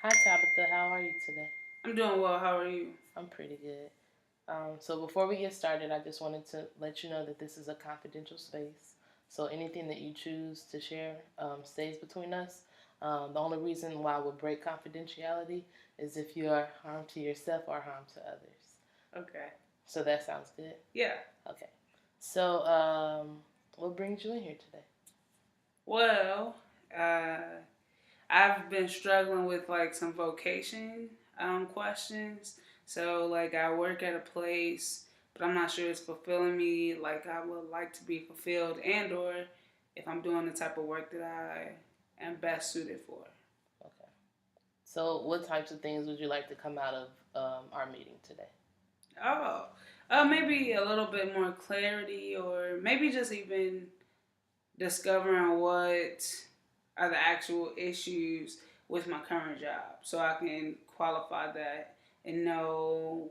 Hi Tabitha, how are you today? I'm doing well. How are you? I'm pretty good. So before we get started, I just wanted to let you know that this is a confidential space. So anything that you choose to share stays between us. The only reason why I would break confidentiality is if you are harm to yourself or harm to others. Okay. So that sounds good? Yeah. Okay. So what brings you in here today? Well, uh, I've been struggling with like some vocation questions. So like I work at a place, but I'm not sure it's fulfilling me like I would like to be fulfilled, and or if I'm doing the type of work that I am best suited for. Okay. So what types of things would you like to come out of our meeting today? Oh, maybe a little bit more clarity, or maybe just even discovering what are the actual issues with my current job so I can qualify that and know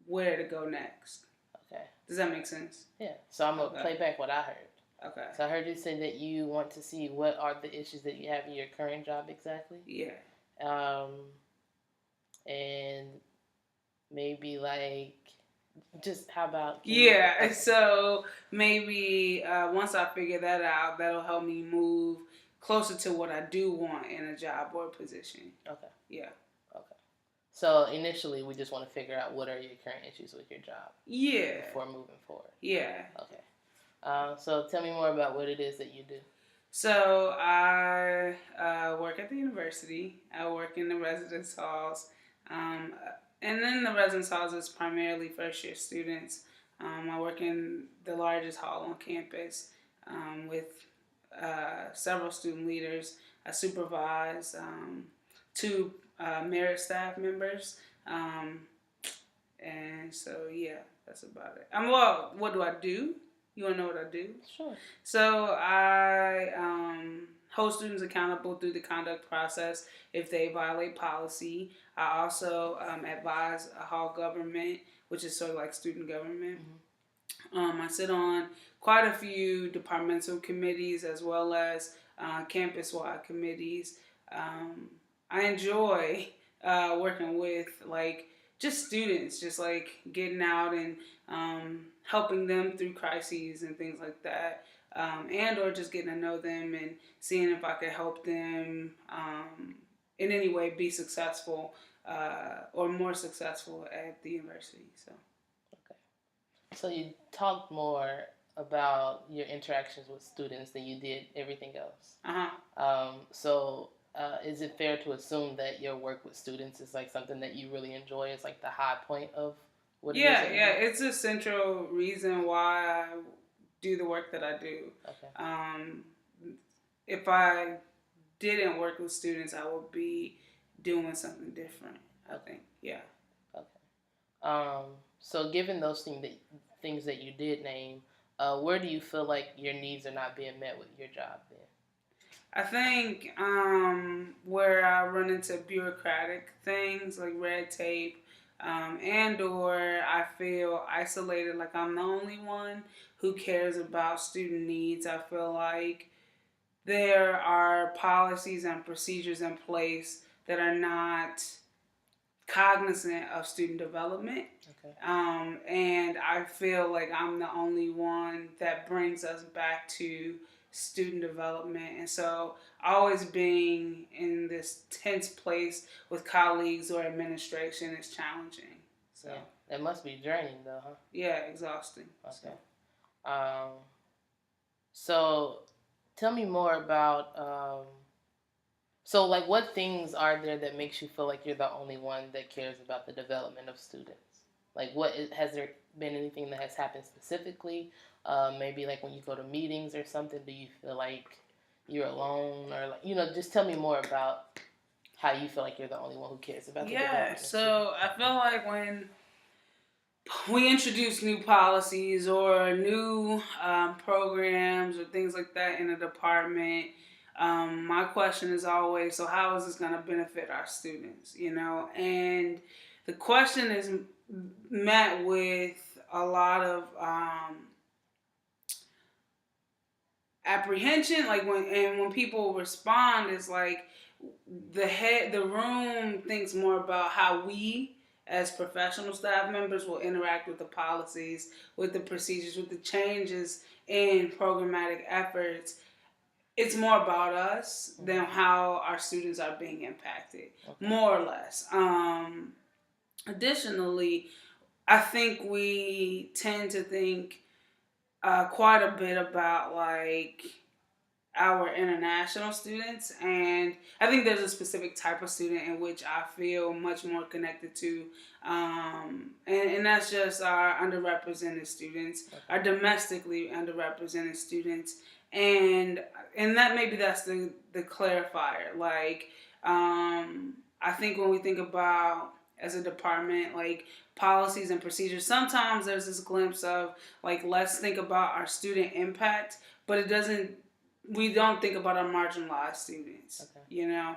where to go next. Okay. Does that make sense? Yeah. So I'm gonna Okay. play back what I heard. Okay. So I heard you say that you want to see what are the issues that you have in your current job exactly. Yeah. Um, and maybe like just how about can you? Yeah. Okay. So maybe once I figure that out, that'll help me move closer to what I do want in a job or position. Okay. Yeah. Okay. So initially, we just want to figure out what are your current issues with your job Yeah. before moving forward. Yeah. Okay. So tell me more about what it is that you do. So I work at the university. I work in the residence halls, um, and then the residence halls is primarily first year students. I work in the largest hall on campus with several student leaders. I supervise two merit staff members, um, and so yeah, that's about it. Well, what do I do? You want to know what I do? Sure. So I hold students accountable through the conduct process if they violate policy. I also advise a hall government, which is sort of like student government. I sit on quite a few departmental committees as well as campus-wide committees. Um, I enjoy working with like just students, just like getting out and helping them through crises and things like that, and or just getting to know them and seeing if I could help them in any way be successful or more successful at the university. So. Okay. So you talked more about your interactions with students than you did everything else. Uh-huh. So is it fair to assume that your work with students is like something that you really enjoy? It's like the high point of what it is Yeah, that you yeah, do? it's a central reason why I do the work that I do. Okay. If I didn't work with students, I would be doing something different. I think, yeah. Okay. Um, so given those things that you did name, where do you feel like your needs are not being met with your job then? I think where I run into bureaucratic things like red tape, and or I feel isolated, like I'm the only one who cares about student needs. I feel like there are policies and procedures in place that are not cognizant of student development. Okay. And I feel like I'm the only one that brings us back to student development. And so always being in this tense place with colleagues or administration is challenging. So Yeah, that must be draining though, huh? yeah, exhausting. Okay. Um, so tell me more about so like what things are there that makes you feel like you're the only one that cares about the development of students? Like has there been anything that has happened specifically? Maybe like when you go to meetings or something, do you feel like you're alone or like just tell me more about how you feel like you're the only one who cares about the Yeah, development of so students. I feel like when we introduce new policies or new programs or things like that in a department, my question is always, so how is this going to benefit our students? And the question is met with a lot of apprehension, like when people respond, is like the room thinks more about how we as professional staff members will interact with the policies, with the procedures, with the changes in programmatic efforts. It's more about us than how our students are being impacted, more or less. Additionally, I think we tend to think quite a bit about like our international students, and I think there's a specific type of student in which I feel much more connected to, and that's just our underrepresented students, our domestically underrepresented students, and that maybe that's the clarifier. Like, I think when we think about as a department, like policies and procedures, sometimes there's this glimpse of like, let's think about our student impact, but it doesn't. We don't think about our marginalized students, you know.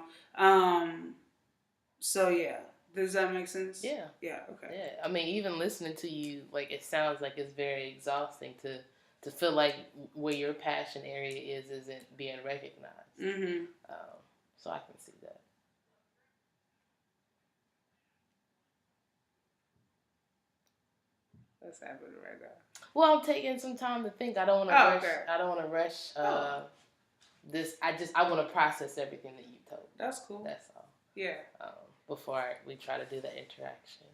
So yeah, does that make sense? Yeah. Yeah. Okay. Yeah. I mean, even listening to you, like it sounds like it's very exhausting to feel like where your passion area isn't being recognized. Mm-hmm. So I can see that. What's happening right now? Well, I'm taking some time to think. I don't want to rush. Okay. I don't want to rush. This. I want to process everything that you told me. That's cool. That's all. Yeah. Before we try to do the interaction.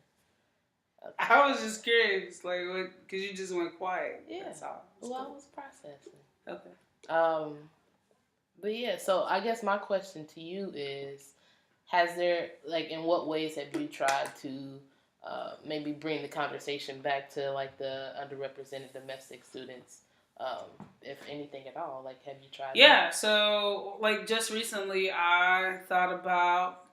Okay. I was just curious, like, because you just went quiet. Yeah. That's all. Well, cool. I was processing. Okay. But yeah, so I guess my question to you is, has there, like, in what ways have you tried to maybe bring the conversation back to, like, the underrepresented domestic students, if anything at all? Like, have you tried? Yeah, that? So, like, just recently I thought about,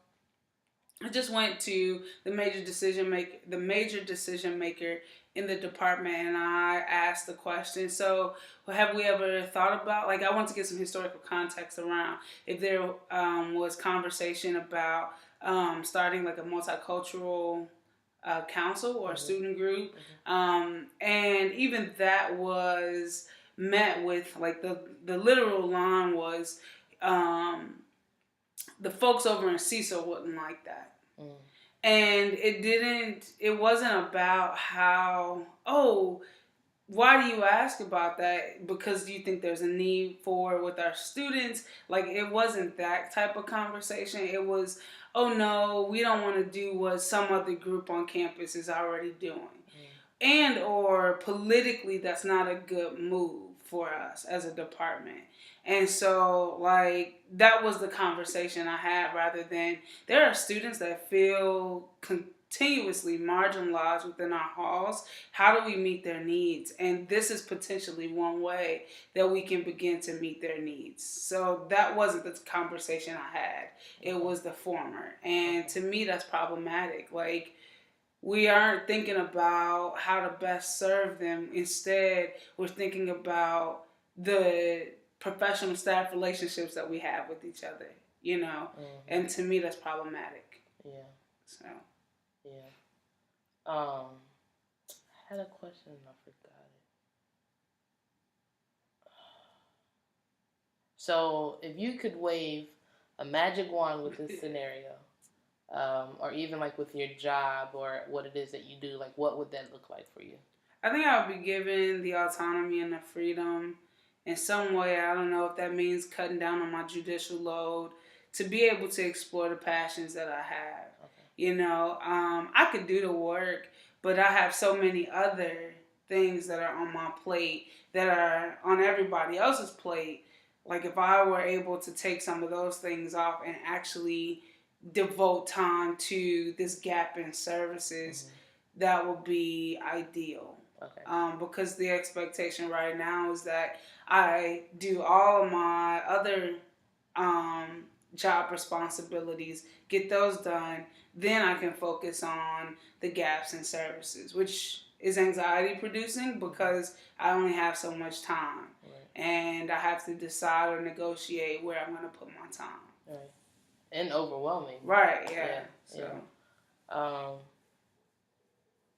I just went to the major decision maker in the department, and I asked the question, so have we ever thought about, like, I want to get some historical context around if there was conversation about starting like a multicultural council or a student group, and even that was met with, like, the literal line was, the folks over in Cecil wouldn't like that. And it wasn't about how, why do you ask about that? Because you think there's a need for it with our students? Like, it wasn't that type of conversation. It was, oh no, we don't want to do what some other group on campus is already doing. And or politically, that's not a good move for us as a department. And so, like, that was the conversation I had, rather than, there are students that feel continuously marginalized within our halls. How do we meet their needs? And this is potentially one way that we can begin to meet their needs. So that wasn't the conversation I had. It was the former. And to me, that's problematic. Like, we aren't thinking about how to best serve them. Instead, we're thinking about the professional staff relationships that we have with each other, you know? And to me, that's problematic. Yeah. So. Yeah. I had a question and I forgot it. So, if you could wave a magic wand with this scenario, or even like with your job or what it is that you do, like, what would that look like for you? I think I would be given the autonomy and the freedom in some way. I don't know if that means cutting down on my judicial load, to be able to explore the passions that I have. You know, I could do the work, but I have so many other things that are on my plate that are on everybody else's plate. Like, if I were able to take some of those things off and actually devote time to this gap in services, that would be ideal. Because the expectation right now is that I do all of my other job responsibilities, get those done, then I can focus on the gaps in services, which is anxiety producing because I only have so much time. And I have to decide or negotiate where I'm going to put my time. And overwhelming. Right, yeah.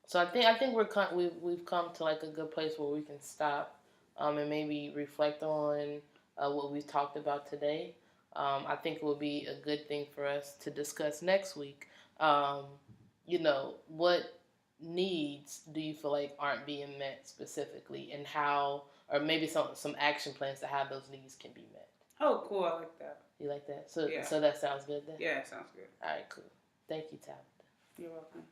So I think we've come to, like, a good place where we can stop and maybe reflect on what we've talked about today. I think it would be a good thing for us to discuss next week. Um, what needs do you feel like aren't being met specifically, and how, or maybe some action plans to how those needs can be met. Oh, cool. I like that. You like that? So Yeah. so that sounds good then? Yeah, sounds good. All right, cool. Thank you, Tabitha. You're welcome.